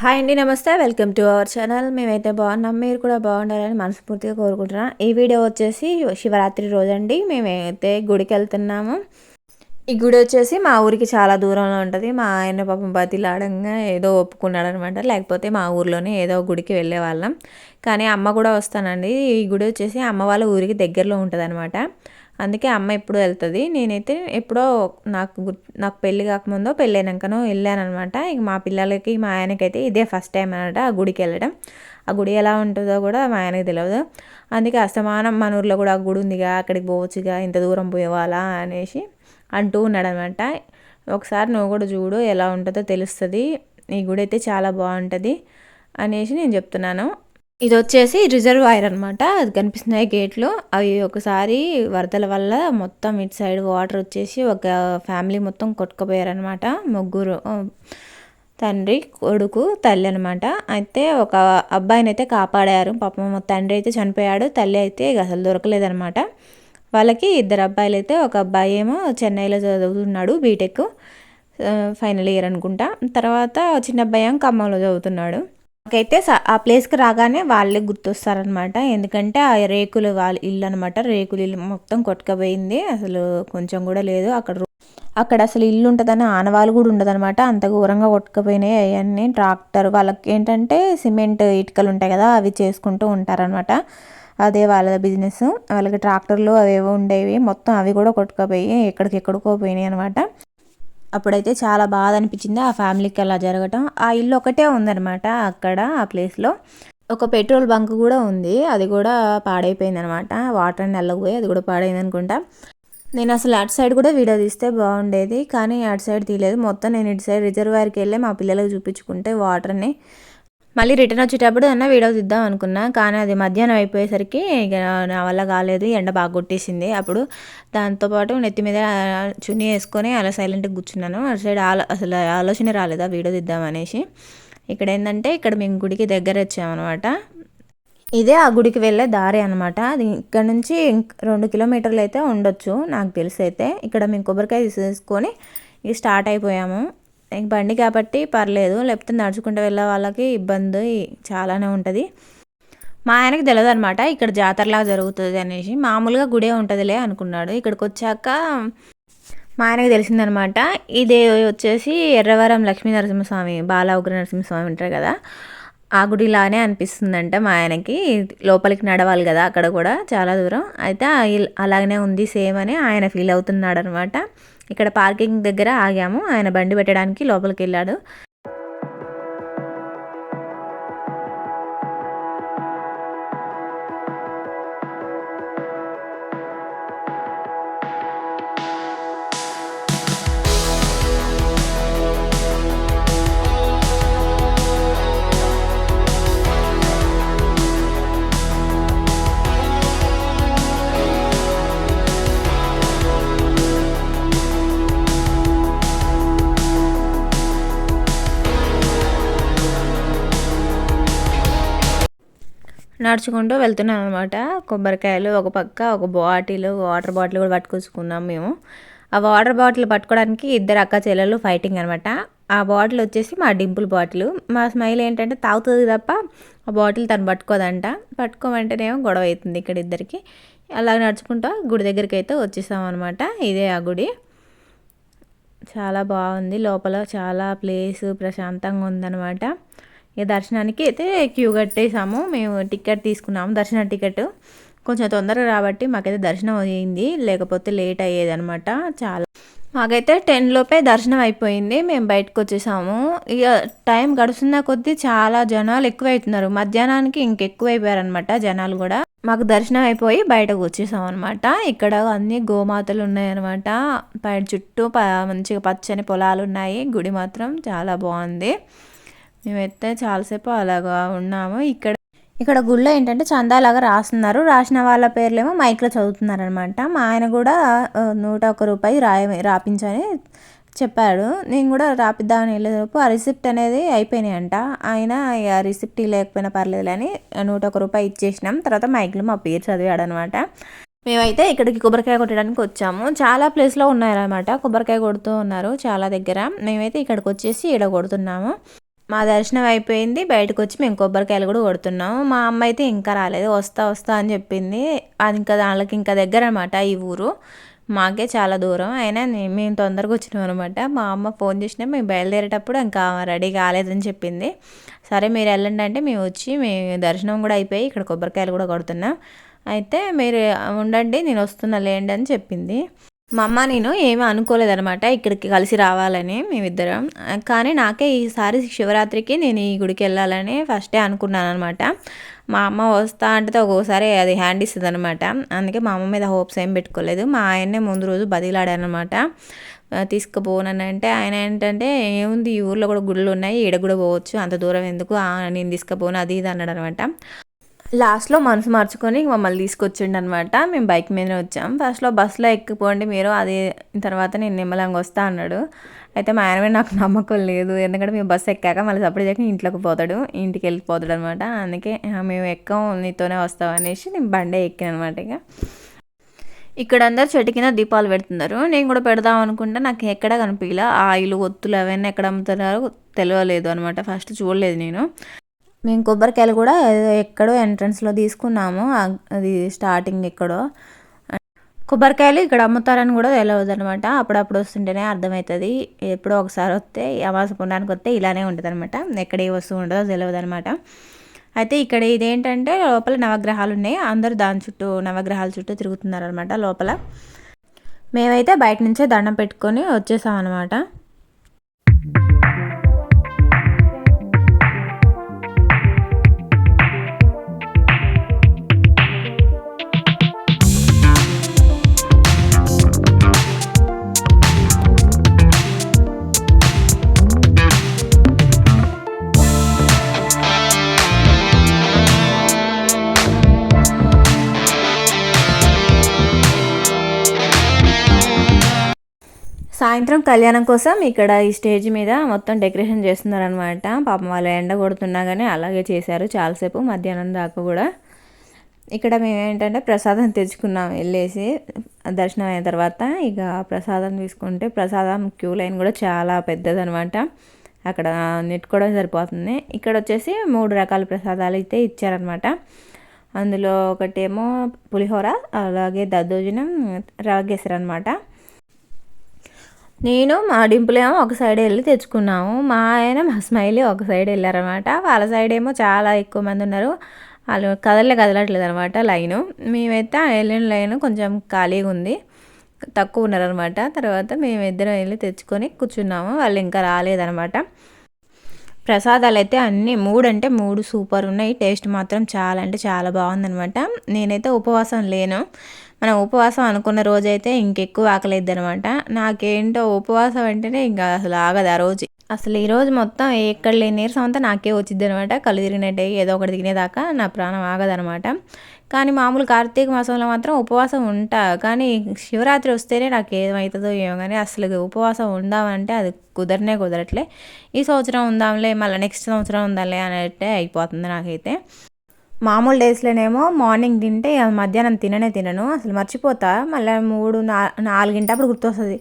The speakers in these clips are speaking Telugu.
హాయ్ అండి. నమస్తే. Welcome to our channel. మేమైతే బాగున్నాం. మీరు కూడా బాగుండాలని మనస్ఫూర్తిగా కోరుకుంటున్నాను. ఈ వీడియో వచ్చేసి శివరాత్రి రోజండి. మేమైతే గుడికి వెళ్తున్నాము. ఈ గుడి వచ్చేసి మా ఊరికి చాలా దూరంలో ఉంటుంది. మా ఆయన పాపం బతిలాడంగా ఏదో ఒప్పుకున్నాడనమాట. లేకపోతే మా ఊర్లోనే ఏదో గుడికి వెళ్ళే వాళ్ళం. కానీ అమ్మ కూడా వస్తానండి. ఈ గుడి వచ్చేసి అమ్మ వాళ్ళ ఊరికి దగ్గరలో ఉంటుంది అనమాట. అందుకే అమ్మ ఎప్పుడు వెళ్తుంది. నేనైతే ఎప్పుడో నాకు పెళ్ళి కాకముందో పెళ్ళైనాకనో వెళ్ళానమాట. ఇక మా పిల్లలకి మా ఆయనకైతే ఇదే ఫస్ట్ టైం అనమాట ఆ గుడికి వెళ్ళడం. ఆ గుడి ఎలా ఉంటుందో కూడా మా ఆయనకి తెలియదు. అందుకే అస్తమానం మన ఊర్లో కూడా ఆ గుడి ఉందిగా, అక్కడికి పోవచ్చుగా, ఇంత దూరం పోయేవాళ్ళా అనేసి అంటూ ఉన్నాడనమాట. ఒకసారి నువ్వు కూడా చూడు, ఎలా ఉంటుందో తెలుస్తుంది, ఈ గుడి అయితే చాలా బాగుంటుంది అనేసి నేను చెప్తున్నాను. ఇది వచ్చేసి రిజర్వాయర్ అనమాట. అది కనిపిస్తున్నాయి గేట్లు. అవి ఒకసారి వరదల వల్ల మొత్తం ఇటు సైడ్ వాటర్ వచ్చేసి ఒక ఫ్యామిలీ మొత్తం కొట్టుకుపోయారనమాట. ముగ్గురు, తండ్రి, కొడుకు, తల్లి అనమాట. అయితే ఒక అబ్బాయిని అయితే కాపాడారు. పాపం తండ్రి అయితే చనిపోయాడు, తల్లి అయితే అసలు దొరకలేదనమాట. వాళ్ళకి ఇద్దరు అబ్బాయిలు అయితే, ఒక అబ్బాయి ఏమో చెన్నైలో చదువుతున్నాడు, బీటెక్ ఫైనల్ ఇయర్ అనుకుంటా. తర్వాత చిన్న అబ్బాయి ఏమో ఖమ్మంలో చదువుతున్నాడు. నాకైతే ఆ ప్లేస్కి రాగానే వాళ్ళే గుర్తొస్తారనమాట. ఎందుకంటే ఆ రేకులు వాళ్ళ ఇల్లు అనమాట. రేకులు ఇల్లు మొత్తం కొట్టుకపోయింది, అసలు కొంచెం కూడా లేదు. అక్కడ అసలు ఇల్లు ఉంటుందని ఆనవాళ్ళు కూడా ఉండదనమాట. అంత ఘోరంగా కొట్టుకుపోయినాయి అవన్నీ. ట్రాక్టర్ వాళ్ళకి ఏంటంటే సిమెంట్ ఇటుకలు ఉంటాయి కదా, అవి చేసుకుంటూ ఉంటారనమాట. అదే వాళ్ళ బిజినెస్. వాళ్ళకి ట్రాక్టర్లు అవేవో ఉండేవి, మొత్తం అవి కూడా కొట్టుకుపోయి ఎక్కడికెక్కడికో పోయినాయి అనమాట. అప్పుడైతే చాలా బాధ అనిపించింది ఆ ఫ్యామిలీకి అలా జరగటం. ఆ ఇల్లు ఒకటే ఉందనమాట అక్కడ ఆ ప్లేస్లో. ఒక పెట్రోల్ బంక్ కూడా ఉంది, అది కూడా పాడైపోయింది అనమాట. వాటర్ అని వెళ్ళకపోయి అది కూడా పాడైంది అనుకుంటా. నేను అసలు అటు సైడ్ కూడా వీడియో తీస్తే బాగుండేది, కానీ అటు సైడ్ తీయలేదు. మొత్తం నేను ఇటు సైడ్ రిజర్వాయర్కి వెళ్ళి మా పిల్లలకు చూపించుకుంటే వాటర్ని మళ్ళీ రిటర్న్ వచ్చేటప్పుడు అన్న వీడియో తీద్దాం అనుకున్నా. కానీ అది మధ్యాహ్నం అయిపోయేసరికి ఇక నా వల్ల కాలేదు, ఎండ బాగా కొట్టేసింది. అప్పుడు దాంతోపాటు నెత్తి మీద చున్నీ వేసుకొని అలా సైలెంట్గా కూర్చున్నాను. అటు సైడ్ అసలు ఆలోచన రాలేదు ఆ వీడియో తీద్దాం అనేసి. ఇక్కడ ఏంటంటే ఇక్కడ మేము గుడికి దగ్గర వచ్చామన్నమాట. ఇదే ఆ గుడికి వెళ్ళే దారి అనమాట. అది ఇక్కడ నుంచి 2 కిలోమీటర్లు అయితే ఉండొచ్చు నాకు తెలిసి. అయితే ఇక్కడ మేము కొబ్బరికాయ తీసుకొని ఇక స్టార్ట్ అయిపోయాము. బండి కాబట్టి పర్లేదు, లేకపోతే నడుచుకుంటూ వెళ్ళే వాళ్ళకి ఇబ్బంది చాలానే ఉంటుంది. మా ఆయనకి తెలియదు అనమాట ఇక్కడ జాతరలాగా జరుగుతుంది అనేసి. మామూలుగా గుడే ఉంటుందిలే అనుకున్నాడు. ఇక్కడికి వచ్చాక మా ఆయనకి తెలిసిందనమాట. ఇది వచ్చేసి ఎర్రవరం లక్ష్మీ నరసింహస్వామి, బాల ఉగ్ర నరసింహస్వామి ఉంటారు కదా, ఆ గుడిలానే అనిపిస్తుందంట మా ఆయనకి. లోపలికి నడవాలి కదా అక్కడ కూడా చాలా దూరం. అయితే అలాగనే ఉంది సేమ్ అని ఆయన ఫీల్ అవుతున్నాడు అనమాట. ఇక్కడ పార్కింగ్ దగ్గర ఆగాము. ఆయన బండి పెట్టడానికి లోపలికి వెళ్ళాడు. నడుచుకుంటూ వెళ్తున్నాను అనమాట. కొబ్బరికాయలు ఒక పక్క, ఒక బాటిల్, వాటర్ బాటిల్ కూడా పట్టుకొచ్చుకున్నాం మేము. ఆ వాటర్ బాటిల్ పట్టుకోవడానికి ఇద్దరు అక్క చెల్లెలు ఫైటింగ్ అనమాట. ఆ బాటిల్ వచ్చేసి మా డింపుల్ బాటిల్. మా స్మైల్ ఏంటంటే తాగుతుంది తప్ప ఆ బాటిల్ తను పట్టుకోదంట. పట్టుకోమంటేనేమో గొడవ అవుతుంది ఇక్కడ ఇద్దరికి. అలా నడుచుకుంటూ గుడి దగ్గరికి అయితే వచ్చేసాం అనమాట. ఇదే ఆ గుడి. చాలా బాగుంది, లోపల చాలా ప్లేస్ ప్రశాంతంగా ఉందన్నమాట. ఇక దర్శనానికి అయితే క్యూ కట్టేసాము. మేము టికెట్ తీసుకున్నాము, దర్శన టికెట్. కొంచెం తొందరగా రాబట్టి మాకైతే దర్శనం అయ్యింది, లేకపోతే లేట్ అయ్యేది అనమాట. చాలా మాకైతే 10 లోపే దర్శనం అయిపోయింది. మేము బయటకు వచ్చేసాము. ఇక టైం గడుస్తున్న కొద్దీ చాలా జనాలు ఎక్కువైతున్నారు. మధ్యాహ్నానికి ఇంకెక్కువైపోయారనమాట జనాలు కూడా. మాకు దర్శనం అయిపోయి బయటకు వచ్చేసాం అనమాట. ఇక్కడ అన్ని గోమాతలు ఉన్నాయన్నమాట. పైన చుట్టూ మంచిగా పచ్చని పొలాలు ఉన్నాయి. గుడి మాత్రం చాలా బాగుంది. మేమైతే చాలాసేపు అలాగా ఉన్నాము. ఇక్కడ గుళ్ళో ఏంటంటే చందాలాగా రాస్తున్నారు. రాసిన వాళ్ళ పేర్లేమో మైక్లో చదువుతున్నారనమాట. మా ఆయన కూడా 101 రూపాయి రాపించని చెప్పాడు. నేను కూడా రాపిద్దామని వెళ్ళేలోపు ఆ రిసిప్ట్ అనేది అయిపోయినాయంట. ఆయన ఆ రిసిప్ట్ లేకపోయినా పర్లేదు అని 101 రూపాయి ఇచ్చేసినాం. తర్వాత మైక్లో మా పేరు చదివాడు అనమాట. మేమైతే ఇక్కడికి కొబ్బరికాయ కొట్టడానికి వచ్చాము. చాలా ప్లేస్లో ఉన్నారనమాట, కొబ్బరికాయ కొడుతూ ఉన్నారు చాలా దగ్గర. మేమైతే ఇక్కడికి వచ్చేసి ఈడ కొడుతున్నాము. మా దర్శనం అయిపోయింది. బయటకొచ్చి మేము కొబ్బరికాయలు కూడా కొడుతున్నాము. మా అమ్మ అయితే ఇంకా రాలేదు. వస్తా వస్తా అని చెప్పింది. అది ఇంకా వాళ్ళకి ఇంకా దగ్గర అనమాట ఈ ఊరు. మాకే చాలా దూరం అయినా మేము తొందరగా వచ్చినాం అనమాట. మా అమ్మ ఫోన్ చేసినా మేము బయలుదేరేటప్పుడు ఇంకా రెడీ కాలేదని చెప్పింది. సరే మీరు వెళ్ళండి అంటే మేము వచ్చి దర్శనం కూడా అయిపోయి ఇక్కడ కొబ్బరికాయలు కూడా కొడుతున్నాం. అయితే మీరు ఉండండి నేను వస్తున్నా లేండి అని చెప్పింది. మా అమ్మ నేను ఏమీ అనుకోలేదనమాట ఇక్కడికి కలిసి రావాలని మేమిద్దరం. కానీ నాకే ఈసారి శివరాత్రికి నేను ఈ గుడికి వెళ్ళాలని ఫస్టే అనుకున్నాను అనమాట. మా అమ్మ వస్తా అంటే ఒక్కోసారి అది హ్యాండ్ ఇస్తుంది అనమాట. అందుకే మా అమ్మ మీద హోప్స్ ఏం పెట్టుకోలేదు. మా ఆయన్నే ముందు రోజు బదిలాడానమాట తీసుకుపోనంటే ఆయన ఏంటంటే ఏముంది ఈ ఊర్లో కూడా గుళ్ళు ఉన్నాయి, ఈడ కూడా పోవచ్చు, అంత దూరం ఎందుకు నేను తీసుకుపోను అది ఇది అన్నాడు అనమాట. లాస్ట్లో మనసు మార్చుకొని మమ్మల్ని తీసుకొచ్చిండు అనమాట. మేము బైక్ మీదనే వచ్చాం. ఫస్ట్లో బస్సులో ఎక్కిపోండి మీరు, అది తర్వాత నేను నిమ్మలంగా వస్తా అన్నాడు. అయితే మా ఆయన మీద నాకు నమ్మకం లేదు. ఎందుకంటే మేము బస్సు ఎక్కాక మళ్ళీ సపరేట్ చేసి ఇంట్లోకి పోతాడు, ఇంటికి వెళ్ళిపోతాడు అనమాట. అందుకే మేము ఎక్కాం నీతోనే వస్తాం అనేసి నేను బండే ఎక్కాను అనమాట. ఇక్కడ అందరు చెట్టు కింద దీపాలు పెడుతున్నారు. నేను కూడా పెడదాం అనుకుంటే నాకు ఎక్కడ కనిపించలే. ఆయిల్ ఒత్తులు అవన్నీ ఎక్కడ అమ్ముతున్నారో తెలియలేదు అనమాట. ఫస్ట్ చూడలేదు నేను. మేము కొబ్బరికాయలు కూడా ఎక్కడో ఎంట్రన్స్లో తీసుకున్నాము. అది స్టార్టింగ్ ఎక్కడో కొబ్బరికాయలు ఇక్కడ అమ్ముతారని కూడా తెలియదు అనమాట. అప్పుడప్పుడు వస్తుంటేనే అర్థమవుతుంది. ఎప్పుడో ఒకసారి వస్తే అమాస పుణ్యానికి వస్తే ఇలానే ఉంటుంది అనమాట. ఎక్కడ ఏ వస్తువు ఉంటుందో తెలియదు అనమాట. అయితే ఇక్కడ ఇదేంటంటే లోపల నవగ్రహాలు ఉన్నాయి. అందరూ దాని చుట్టూ నవగ్రహాల చుట్టూ తిరుగుతున్నారు అనమాట లోపల. మేమైతే బయట నుంచే దండం పెట్టుకొని వచ్చేసాం అనమాట. సాయంత్రం కళ్యాణం కోసం ఇక్కడ ఈ స్టేజ్ మీద మొత్తం డెకరేషన్ చేస్తున్నారనమాట. పాపం వాళ్ళు ఎండ కొడుతున్నా కానీ అలాగే చేశారు చాలాసేపు, మధ్యాహ్నం దాకా కూడా. ఇక్కడ మేము ఏంటంటే ప్రసాదం తెచ్చుకున్నాం వెళ్ళేసి దర్శనం అయిన తర్వాత. ఇక ప్రసాదం తీసుకుంటే ప్రసాదం క్యూ లైన్ కూడా చాలా పెద్దదనమాట. అక్కడ నెట్టుకోవడం సరిపోతుంది. ఇక్కడ వచ్చేసి 3 రకాల ప్రసాదాలు అయితే ఇచ్చారనమాట. అందులో ఒకటేమో పులిహోర, అలాగే దద్దోజనం, రవ్వ అనమాట. నేను మా డింపులేమో ఒక సైడ్ వెళ్ళి తెచ్చుకున్నాము. మా ఆయన మా స్మైలీ ఒక సైడ్ వెళ్ళారనమాట. వాళ్ళ సైడ్ ఏమో చాలా ఎక్కువ మంది ఉన్నారు. వాళ్ళు కదలట్లేదు అనమాట లైను. మేమైతే వెళ్ళిన లైను కొంచెం ఖాళీగా ఉంది, తక్కువ ఉన్నారనమాట. తర్వాత మేమిద్దరం వెళ్ళి తెచ్చుకొని కూర్చున్నాము. వాళ్ళు ఇంకా రాలేదనమాట. ప్రసాదాలు అయితే అన్నీ 3 అంటే 3 సూపర్ ఉన్నాయి. టేస్ట్ మాత్రం చాలా అంటే చాలా బాగుందనమాట. నేనైతే ఉపవాసం లేను. మనం ఉపవాసం అనుకున్న రోజైతే ఇంకెక్కువ ఆకలిద్ది అనమాట. నాకేంటో ఉపవాసం అంటేనే ఇంకా అసలు ఆగదు ఆ రోజు. అసలు ఈరోజు మొత్తం ఎక్కడ లేని నీరసం అంతా నాకే వచ్చింది అనమాట. కళ్ళు తిరిగినట్టే ఏదో ఒకటి తినేదాకా నా ప్రాణం ఆగదనమాట. కానీ మామూలు కార్తీక మాసంలో మాత్రం ఉపవాసం ఉంటా. కానీ శివరాత్రి వస్తేనే నాకు ఏమవుతుందో ఏమో కానీ అసలు ఉపవాసం ఉందామంటే అది కుదరట్లే. ఈ సంవత్సరం ఉందాంలే, మళ్ళీ నెక్స్ట్ సంవత్సరం ఉందాంలే అన్నట్టే అయిపోతుంది నాకైతే. మామూలు డేస్లోనేమో మార్నింగ్ తింటే మధ్యాహ్నం తినను, అసలు మర్చిపోతా. మళ్ళీ 3-4 గుర్తొస్తుంది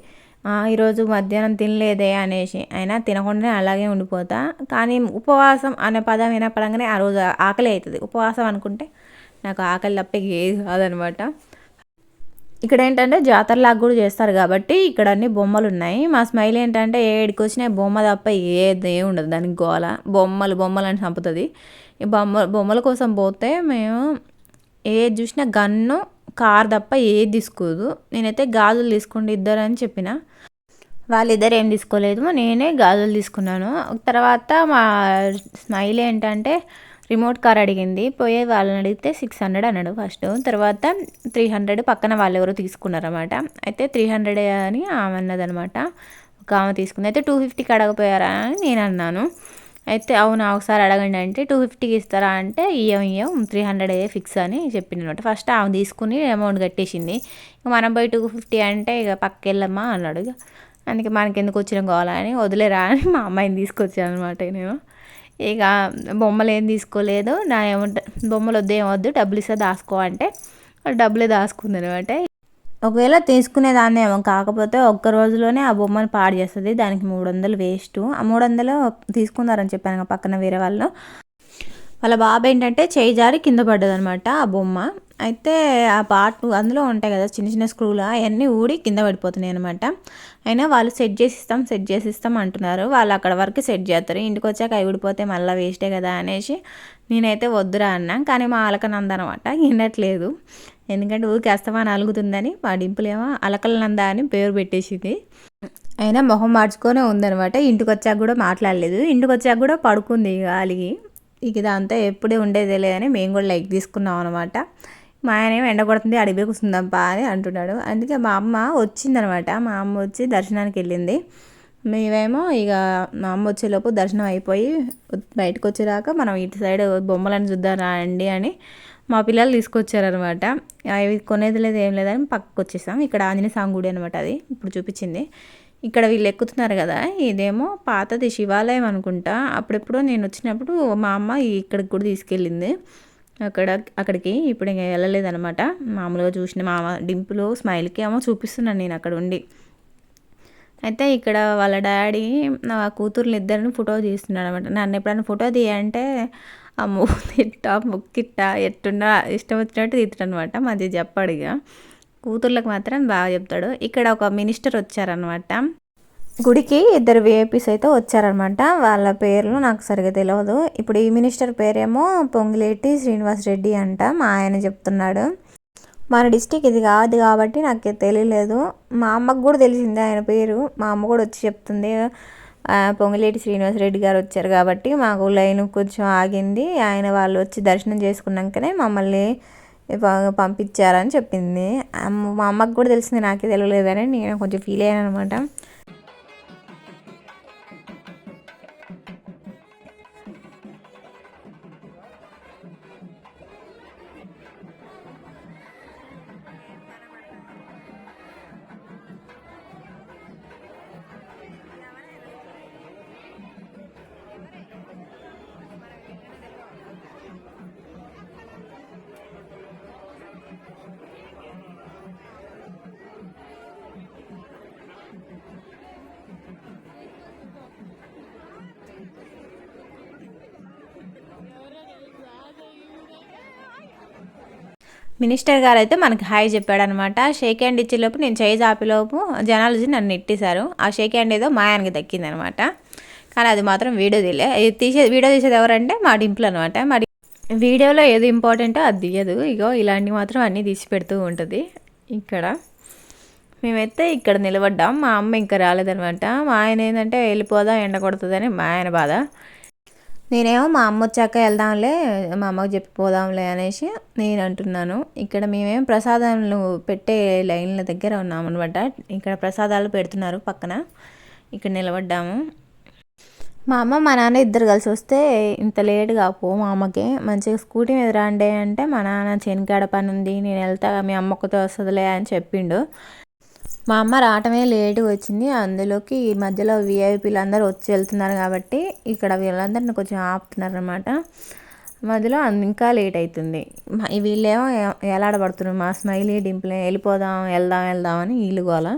ఈరోజు మధ్యాహ్నం తినలేదే అనేసి. అయినా తినకుండానే అలాగే ఉండిపోతా. కానీ ఉపవాసం అనే పదం వినపడంగానే ఆ రోజు ఆకలి అవుతుంది. ఉపవాసం అనుకుంటే నాకు ఆకలి తప్ప ఏది కాదనమాట. ఇక్కడ ఏంటంటే జాతరలాగా కూడా చేస్తారు కాబట్టి ఇక్కడ అన్ని బొమ్మలు ఉన్నాయి. మా స్మైల్ ఏంటంటే ఏడికి వచ్చినా బొమ్మ తప్ప ఏది ఉండదు, దానికి గోల బొమ్మలు అని చంపుతుంది. ఈ బొమ్మల కోసం పోతే మేము ఏది చూసినా గన్ను, కార్ తప్ప ఏది తీసుకోదు. నేనైతే గాజులు తీసుకోండి ఇద్దరు అని చెప్పిన. వాళ్ళిద్దరు ఏం తీసుకోలేదు, నేనే గాజులు తీసుకున్నాను. తర్వాత మా స్మైల్ ఏంటంటే రిమోట్ కార్ అడిగింది. పోయే వాళ్ళని అడిగితే 600 అన్నాడు ఫస్ట్. తర్వాత 300 పక్కన వాళ్ళు ఎవరో తీసుకున్నారన్నమాట. అయితే 300 అని ఆమె అన్నదనమాట. ఒక ఆమె తీసుకుంది. అయితే 250కి అడగపోయారా అని నేను అన్నాను. అయితే అవునా ఒకసారి అడగండి అంటే 250కి ఇస్తారా అంటే ఇయ్యం 300 ఫిక్స్ అని చెప్పిందనమాట. ఫస్ట్ ఆమె తీసుకుని అమౌంట్ కట్టేసింది. ఇక మనం పోయి 250 అంటే ఇక పక్కకెళ్ళమ్మా అన్నాడు. ఇక అందుకే మనకెందుకు వచ్చిన గోలా అని వదిలేరా అని మా అమ్మాయిని తీసుకొచ్చాను అనమాట. నేను ఇక బొమ్మలు ఏం తీసుకోలేదు. నా ఏమంటే బొమ్మలు వద్దు ఏమొద్దు డబ్బులు ఇస్తే దాసుకో అంటే డబ్బులే దాసుకుంది అనమాట. ఒకవేళ తీసుకునేదాన్నేమో, కాకపోతే ఒక్క రోజులోనే ఆ బొమ్మను పాడు చేస్తుంది. దానికి 300 వేస్ట్. ఆ 300 తీసుకున్నారని చెప్పాను కదా పక్కన వేరే వాళ్ళు. వాళ్ళ బాబు ఏంటంటే చేయి జారి కింద పడ్డదనమాట ఆ బొమ్మ. అయితే ఆ పార్ట్ అందులో ఉంటాయి కదా చిన్న చిన్న స్క్రూలు, అవన్నీ ఊడి కింద పడిపోతున్నాయి అనమాట. అయినా వాళ్ళు సెట్ చేసిస్తాం అంటున్నారు. వాళ్ళు అక్కడ వరకు సెట్ చేస్తారు, ఇంటికి వచ్చాక అవి ఊడిపోతే మళ్ళీ వేస్టే కదా అనేసి నేనైతే వద్దురా అన్నా. కానీ మా అలకనంద అనమాట వినట్లేదు. ఎందుకంటే ఊరికి అస్తమానం అలుగుతుందని, మా డింపులేమో అలకల నంద అని పేరు పెట్టేసింది. అయినా మొహం మార్చుకొనే ఉందనమాట. ఇంటికి వచ్చాక కూడా మాట్లాడలేదు. ఇంటికి వచ్చాక కూడా పడుకుంది ఇక అలిగి. ఇక ఇదంతా ఎప్పుడే ఉండేదే లేదని మేము కూడా లైక్ తీసుకున్నాం అనమాట. మా ఆయన ఏమో ఎండ కొడుతుంది అడిగి కూర్చుందాంపా అని అంటున్నాడు. అందుకే మా అమ్మ వచ్చిందనమాట. మా అమ్మ వచ్చి దర్శనానికి వెళ్ళింది. మేమేమో ఇక మా అమ్మ వచ్చేలోపు దర్శనం అయిపోయి బయటకు వచ్చేదాకా మనం ఇటు సైడ్ బొమ్మలను చూద్దాం రండి అని మా పిల్లలు తీసుకొచ్చారనమాట. అవి కొనేది లేదు ఏం లేదని పక్కకు వచ్చేసాం. ఇక్కడ ఆంజనేయ స్వామి గుడి అనమాట, అది ఇప్పుడు చూపించింది. ఇక్కడ వీళ్ళు ఎక్కుతున్నారు కదా, ఇదేమో పాతది శివాలయం అనుకుంటా. అప్పుడెప్పుడు నేను వచ్చినప్పుడు మా అమ్మ ఇక్కడికి కూడా తీసుకెళ్ళింది. అక్కడికి ఇప్పుడు ఇంకా వెళ్ళలేదనమాట. మామూలుగా చూసిన మా డింపులు స్మైల్కి ఏమో చూపిస్తున్నాను నేను అక్కడ ఉండి. అయితే ఇక్కడ వాళ్ళ డాడీ నా కూతుర్లు ఇద్దరిని ఫోటో తీస్తున్నాడు అనమాట. నన్ను ఎప్పుడైనా ఫోటో తీయంటే ఆ తిట్ట ముక్కిట్ట ఎట్టున్నా ఇష్టం వచ్చినట్టు తీస్తాడు అనమాట. మాది చెప్పాడు. ఇక కూతుర్లకు మాత్రం బాగా చెప్తాడు. ఇక్కడ ఒక మినిస్టర్ వచ్చారనమాట గుడికి. 2 విఐపీస్ అయితే వచ్చారనమాట. వాళ్ళ పేర్లు నాకు సరిగ్గా తెలియదు. ఇప్పుడు ఈ మినిస్టర్ పేరేమో పొంగిలేటి శ్రీనివాస్ రెడ్డి అంట. మా ఆయన చెప్తున్నాడు. మన డిస్టిక్ ఇది కాదు కాబట్టి నాకు తెలియలేదు. మా అమ్మకు కూడా తెలిసింది ఆయన పేరు. మా అమ్మ కూడా వచ్చి చెప్తుంది పొంగిలేటి శ్రీనివాస్ రెడ్డి గారు వచ్చారు కాబట్టి మాకు లైన్ కొంచెం ఆగింది. ఆయన వాళ్ళు వచ్చి దర్శనం చేసుకున్నాకనే మమ్మల్ని పంపించారని చెప్పింది. మా అమ్మకు కూడా తెలిసింది, నాకే తెలియలేదని నేను కొంచెం ఫీల్ అయ్యాను అనమాట. మినిస్టర్ గారు అయితే మనకి హాయ్ చెప్పాడనమాట. షేక్ హ్యాండ్ ఇచ్చేలోపు నేను చేయి జాపిలోపు జనాలు వచ్చి నన్ను నెట్టేశారు. ఆ షేక్ హ్యాండ్ ఏదో మా ఆయనకి దక్కిందనమాట. కానీ అది మాత్రం వీడియో వీడియో తీసేది ఎవరంటే మా డింపుల్ అనమాట. మా వీడియోలో ఏది ఇంపార్టెంటో అది తీయదు. ఇగో ఇలాంటివి మాత్రం అన్నీ తీసి పెడుతూ ఉంటుంది. ఇక్కడ మేమైతే ఇక్కడ నిలబడ్డాం. మా అమ్మ ఇంకా రాలేదనమాట. మా ఆయన ఏంటంటే వెళ్ళిపోదాం ఎండ కొడుతుందని మా ఆయన బాధ. నేనేమో మా అమ్మ వచ్చాక వెళ్దాంలే, మా అమ్మకి చెప్పిపోదాంలే అనేసి నేను అంటున్నాను. ఇక్కడ మేమేమో ప్రసాదాలు పెట్టే లైన్ల దగ్గర ఉన్నాం అనమాట. ఇక్కడ ప్రసాదాలు పెడుతున్నారు పక్కన. ఇక్కడ నిలబడ్డాము. మా అమ్మ మా నాన్న ఇద్దరు కలిసి వస్తే ఇంత లేట్గా మా అమ్మకి మంచిగా స్కూటీ మీద రాండే అంటే మా నాన్న చెనికాడ పని ఉంది నేను వెళ్తా మీ అమ్మక్కతో వస్తుందిలే అని చెప్పిండు. మా అమ్మ రావటమే లేటుగా వచ్చింది. అందులోకి ఈ మధ్యలో విఐపీలు అందరూ వచ్చి వెళ్తున్నారు కాబట్టి ఇక్కడ వీళ్ళందరినీ కొంచెం ఆపుతున్నారు అనమాట. మధ్యలో ఇంకా లేట్ అవుతుంది. వీళ్ళేమో ఎలాడబడుతున్నారు. మా స్మైలీ డింపుల్ వెళ్ళిపోదాం వెళ్దాం అని వీళ్ళు గోల.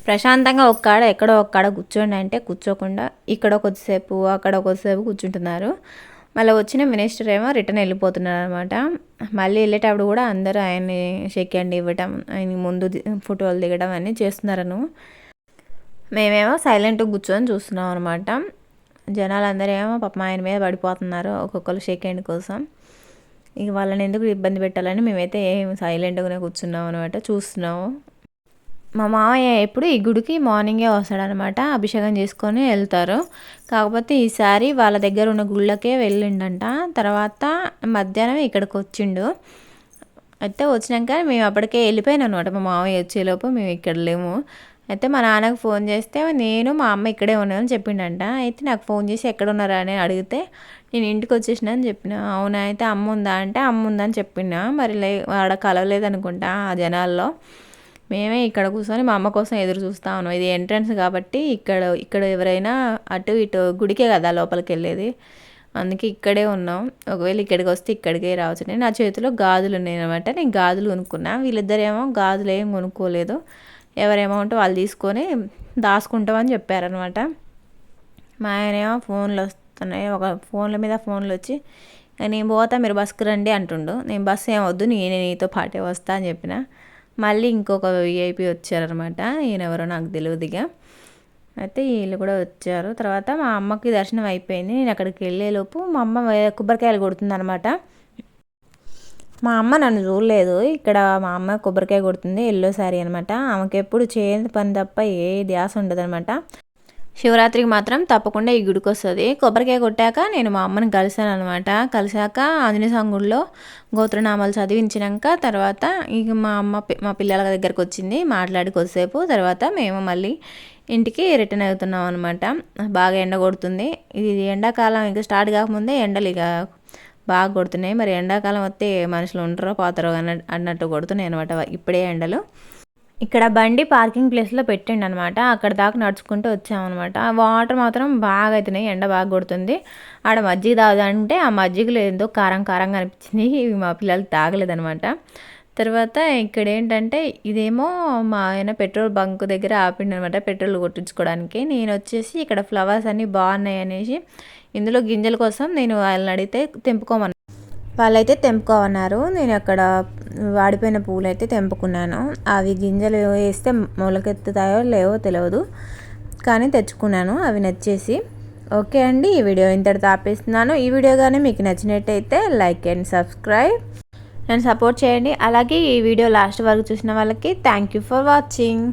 ప్రశాంతంగా ఒక్కడ ఎక్కడో ఒక్కడ కూర్చోండి అంటే కూర్చోకుండా ఇక్కడ కొద్దిసేపు అక్కడ కొద్దిసేపు కూర్చుంటున్నారు. మళ్ళీ వచ్చిన మినిస్టర్ ఏమో రిటర్న్ వెళ్ళిపోతున్నారు అనమాట. మళ్ళీ వెళ్ళేటప్పుడు కూడా అందరూ ఆయన్ని షేక్ హ్యాండ్ ఇవ్వటం, ఆయన ముందు ఫోటోలు దిగడం అన్నీ చేస్తున్నారను. మేమేమో సైలెంట్గా కూర్చొని చూస్తున్నాం అనమాట. జనాలందరూ ఏమో పాపం ఆయన మీద పడిపోతున్నారు ఒక్కొక్కరు షేక్ హ్యాండ్ కోసం. ఇక వాళ్ళని ఎందుకు ఇబ్బంది పెట్టాలని మేమైతే ఏం సైలెంట్గానే కూర్చున్నాం అనమాట, చూస్తున్నాము. మా మామయ్య ఎప్పుడు ఈ గుడికి మార్నింగే వస్తాడనమాట. అభిషేకం చేసుకొని వెళ్తారు. కాకపోతే ఈసారి వాళ్ళ దగ్గర ఉన్న గుళ్ళకే వెళ్ళిండంట. తర్వాత మధ్యాహ్నం ఇక్కడికి వచ్చిండు. అయితే వచ్చినాక మేము అప్పటికే వెళ్ళిపోయాను అనమాట. మా మామయ్య వచ్చేలోపు మేము ఇక్కడ లేము. అయితే మా నాన్నకు ఫోన్ చేస్తే నేను మా అమ్మ ఇక్కడే ఉన్నామని చెప్పిండంట. అయితే నాకు ఫోన్ చేసి ఎక్కడ ఉన్నారా అని అడిగితే నేను ఇంటికి వచ్చేసిన అని చెప్పిన. అవునా అయితే అమ్మ ఉందా అంటే అమ్మ ఉందని చెప్పిన. మరి ఆడ కలవలేదు అనుకుంటా ఆ జనాల్లో. మేమే ఇక్కడ కూర్చొని మా అమ్మ కోసం ఎదురు చూస్తా ఉన్నాం. ఇది ఎంట్రన్స్ కాబట్టి ఇక్కడ ఎవరైనా అటు ఇటు గుడికే కదా లోపలికి వెళ్ళేది. అందుకే ఇక్కడే ఉన్నాం. ఒకవేళ ఇక్కడికి వస్తే ఇక్కడికే రావచ్చు. నా చేతిలో గాజులు ఉన్నాయన్నమాట. నేను గాజులు కొనుక్కున్నా. వీళ్ళిద్దరేమో గాజులు ఏం కొనుక్కోలేదు. ఎవరి అమౌంట్ వాళ్ళు తీసుకొని దాచుకుంటామని చెప్పారనమాట. మా ఆయనేమో ఫోన్లు వస్తున్నాయి, ఒక ఫోన్ల మీద ఫోన్లు వచ్చి నేను పోతా మీరు బస్కి రండి అంటుండు. నేను బస్సు ఏమొద్దు నేనే నీతో పాటే వస్తా అని చెప్పిన. మళ్ళీ ఇంకొక విఐపి వచ్చారనమాట. ఈయనెవరో నాకు తెలియదుగా. అయితే వీళ్ళు కూడా వచ్చారు. తర్వాత మా అమ్మకి దర్శనం అయిపోయింది. నేను అక్కడికి వెళ్ళేలోపు మా అమ్మ కొబ్బరికాయలు కొడుతుంది అనమాట. మా అమ్మ నన్ను చూడలేదు. ఇక్కడ మా అమ్మ కొబ్బరికాయ కొడుతుంది, ఎల్లో శారీ అనమాట. ఆమెకి ఎప్పుడు చేయని పని తప్ప ఏ ధ్యాస ఉండదు అనమాట. శివరాత్రికి మాత్రం తప్పకుండా ఈ గుడికి వస్తుంది. కొబ్బరికాయ కొట్టాక నేను మా అమ్మని కలిసాను అనమాట. కలిసాక ఆంజనేయ స్వామి గుడిలో గోత్రనామాలు చదివించినాక తర్వాత ఇక మా అమ్మ మా పిల్లల దగ్గరకు వచ్చింది, మాట్లాడి కొద్దిసేపు. తర్వాత మేము మళ్ళీ ఇంటికి రిటర్న్ అవుతున్నాం అనమాట. బాగా ఎండ కొడుతుంది. ఇది ఎండాకాలం ఇంకా స్టార్ట్ కాకముందే ఎండలు ఇక బాగా కొడుతున్నాయి. మరి ఎండాకాలం వస్తే మనుషులు ఉంటారో పోతారో అన్నట్టు కొడుతున్నాయి అనమాట ఇప్పుడే ఎండలు. ఇక్కడ బండి పార్కింగ్ ప్లేస్లో పెట్టిండు అనమాట. అక్కడ దాకా నడుచుకుంటూ వచ్చామన్నమాట. వాటర్ మాత్రం బాగా అవుతున్నాయి, ఎండ బాగా కొడుతుంది. ఆడ మజ్జిగ తాగుదంటే ఆ మజ్జిగలో ఏదో కారం కారంగా అనిపించింది. ఇవి మా పిల్లలు తాగలేదనమాట. తర్వాత ఇక్కడ ఏంటంటే ఇదేమో మా ఆయన పెట్రోల్ బంక్ దగ్గర ఆపిండనమాట పెట్రోల్ కొట్టించుకోవడానికి. నేను వచ్చేసి ఇక్కడ ఫ్లవర్స్ అన్నీ బాగున్నాయి అనేసి ఇందులో గింజల కోసం నేను వాళ్ళని అడిగితే తెంపుకోమన్నాను. వాళ్ళైతే తెంపుకోమన్నారు. నేను అక్కడ వాడిపోయిన పూలు అయితే తెంపుకున్నాను. అవి గింజలు వేస్తే మొలకెత్తుతాయో లేవో తెలియదు, కానీ తెచ్చుకున్నాను అవి నచ్చేసి. ఓకే అండి, ఈ వీడియో ఇంతటితో ఆపేస్తున్నాను. ఈ వీడియో కానీ మీకు నచ్చినట్టయితే like and subscribe and support చేయండి. అలాగే ఈ వీడియో లాస్ట్ వరకు చూసిన వాళ్ళకి థ్యాంక్ యూ ఫర్ వాచింగ్.